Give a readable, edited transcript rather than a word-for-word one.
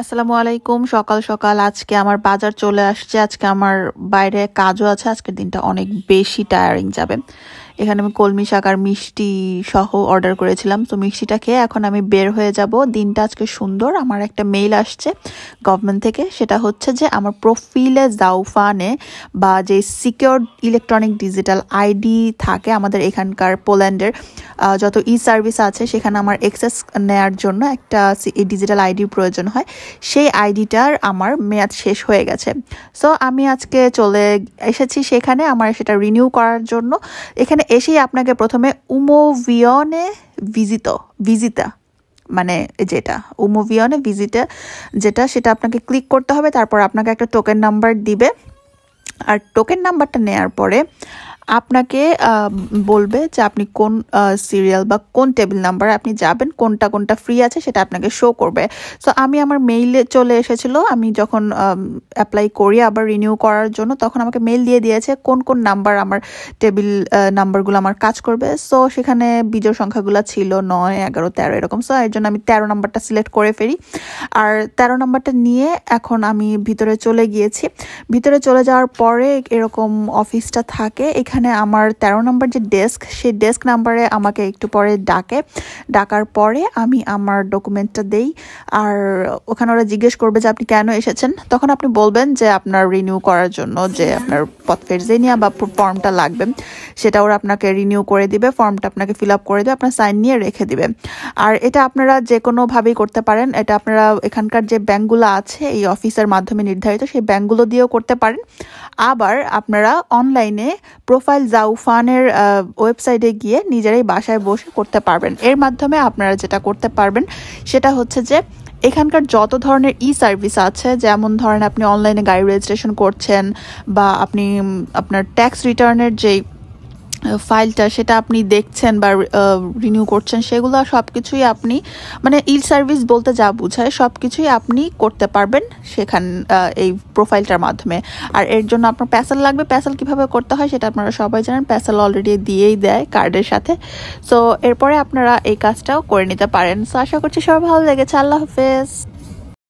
আসসালামু আলাইকুম। সকাল সকাল আজকে আমার বাজার চলে আসছে। আজকে আমার বাইরে কাজও আছে। আজকের দিনটা অনেক বেশি টায়ারিং যাবে। এখানে আমি কলমি শাক আর মিষ্টি সহ অর্ডার করেছিলাম, তো মিষ্টিটা খেয়ে এখন আমি বের হয়ে যাব। দিনটা আজকে সুন্দর। আমার একটা মেইল আসছে গভর্নমেন্ট থেকে, সেটা হচ্ছে যে আমার প্রোফাইলে জাউফানে বা যে সিকিউরড ইলেকট্রনিক ডিজিটাল আইডি থাকে আমাদের এখানকার পোল্যান্ডের যত ই সার্ভিস আছে, সেখানে আমার অ্যাক্সেস নেয়ার জন্য একটা ডিজিটাল আইডির প্রয়োজন হয়। সেই আইডিটার আমার মেয়াদ শেষ হয়ে গেছে। সো আমি আজকে চলে এসেছি সেখানে আমার সেটা রিনিউ করার জন্য। এখানে এসেই আপনাকে প্রথমে উমোভিয়নে ভিজিটা মানে যেটা উমোভিয়নে ভিজিটে যেটা সেটা আপনাকে ক্লিক করতে হবে। তারপর আপনাকে একটা টোকেন নাম্বার দিবে, আর টোকেন নাম্বারটা নেয়ার পরে আপনাকে বলবে যে আপনি কোন সিরিয়াল বা কোন টেবিল নাম্বার আপনি যাবেন, কোনটা কোনটা ফ্রি আছে সেটা আপনাকে শো করবে। সো আমি আমার মেইলে চলে এসেছিলো, আমি যখন অ্যাপ্লাই করি আবার রিনিউ করার জন্য, তখন আমাকে মেইল দিয়ে দিয়েছে কোন কোন নাম্বার আমার টেবিল নাম্বারগুলো আমার কাজ করবে। সো সেখানে বিজোড় সংখ্যাগুলো ছিল 9, 11, 13 এরকম। সো এর জন্য আমি 13 নাম্বারটা সিলেক্ট করে ফেলি, আর 13 নাম্বারটা নিয়ে এখন আমি ভিতরে চলে গিয়েছি। ভিতরে চলে যাওয়ার পরে এরকম অফিসটা থাকে। এখানে আমার 13 নম্বর যে ডেস্ক, সেই ডেস্ক নাম্বারে আমাকে একটু পরে ডাকার পরে আমি আমার ডকুমেন্টটা দেই। আর ওখানে ওরা জিজ্ঞেস করবে যে আপনি কেন এসেছেন। তখন আপনি বলবেন যে আপনার রিনিউ করার জন্য, যে আপনার পথফেরজেনিয়া বা ফর্মটা লাগবে, সেটা ওরা আপনাকে রিনিউ করে দিবে। ফর্মটা আপনাকে ফিল আপ করে দিবে, আপনার সাইন নিয়ে রেখে দিবে। আর এটা আপনারা যে কোনোভাবেই করতে পারেন। এটা আপনারা এখানকার যে ব্যাঙ্কগুলো আছে এই অফিসের মাধ্যমে নির্ধারিত, সেই ব্যাঙ্কগুলো দিয়েও করতে পারেন। আবার আপনারা অনলাইনে প্রোফাইল জাউফানের ওয়েবসাইটে গিয়ে নিজেরাই বাসায় বসে করতে পারবেন। এর মাধ্যমে আপনারা যেটা করতে পারবেন সেটা হচ্ছে যে এখানকার যত ধরনের ই সার্ভিস আছে, যেমন ধরেন আপনি অনলাইনে গাড়ি রেজিস্ট্রেশন করছেন, বা আপনি আপনার ট্যাক্স রিটার্নের যেই ফাইলটা সেটা আপনি দেখছেন বা রিনিউ করছেন, সেগুলো সব কিছুই আপনি মানে ই সার্ভিস বলতে যা বোঝায় সব কিছুই আপনি করতে পারবেন এই প্রোফাইলটার মাধ্যমে। আর এর জন্য আপনার প্যাসেল লাগবে। প্যাসেল কীভাবে করতে হয় সেটা আপনারা সবাই জানেন, প্যাসেল অলরেডি দিয়েই দেয় কার্ডের সাথে। সো এরপরে আপনারা এই কাজটাও করে নিতে পারেন। সো আশা করছি সবাই ভালো লেগেছে। আল্লাহ হাফেজ।